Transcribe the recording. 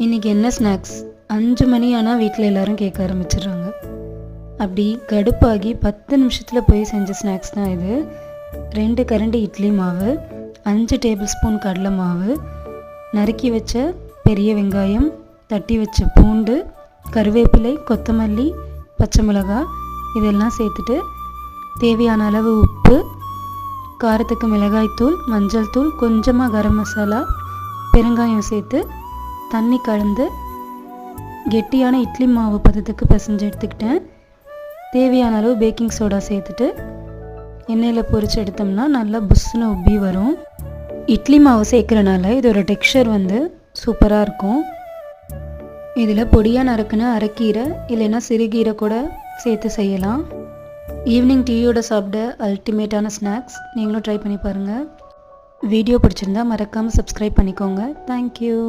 இன்றைக்கி என்ன ஸ்நாக்ஸ்? 5 மணி ஆனால் வீட்டில் எல்லோரும் கேட்க ஆரம்பிச்சிடுறாங்க. அப்படி கடுப்பாகி 10 நிமிஷத்தில் போய் செஞ்ச ஸ்நாக்ஸ் தான் இது. 2 கரண்டி இட்லி மாவு, 5 டேபிள் ஸ்பூன் கடலை மாவு, நறுக்கி வச்ச பெரிய வெங்காயம், தட்டி வச்ச பூண்டு, கருவேப்பிலை, கொத்தமல்லி, பச்சை மிளகாய் இதெல்லாம் சேர்த்துட்டு தேவையான அளவு உப்பு, காரத்துக்கு மிளகாய்த்தூள், மஞ்சள் தூள், கொஞ்சமாக கரம் மசாலா, பெருங்காயம் சேர்த்து தண்ணி கலந்து கெட்டியான இட்லி மாவு பதத்துக்கு பிசைஞ்சு எடுத்துக்கிட்டேன். தேவையான அளவு பேக்கிங் சோடா சேர்த்துட்டு எண்ணெயில் பொரித்து எடுத்தோம்னா நல்லா புஷ்ஷுன்னு உப்பி வரும். இட்லி மாவு சேர்க்குறனால இதோட டெக்ஸ்சர் சூப்பராக இருக்கும். இதில் பொடியாக நறுக்குன அரைக்கீரை இல்லைன்னா சிறுகீரை கூட சேர்த்து செய்யலாம். ஈவினிங் டீயோட சாப்பிட அல்டிமேட்டான ஸ்நாக்ஸ். நீங்களும் ட்ரை பண்ணி பாருங்கள். வீடியோ பிடிச்சிருந்தா மறக்காமல் சப்ஸ்கிரைப் பண்ணிக்கோங்க. தேங்க்யூ.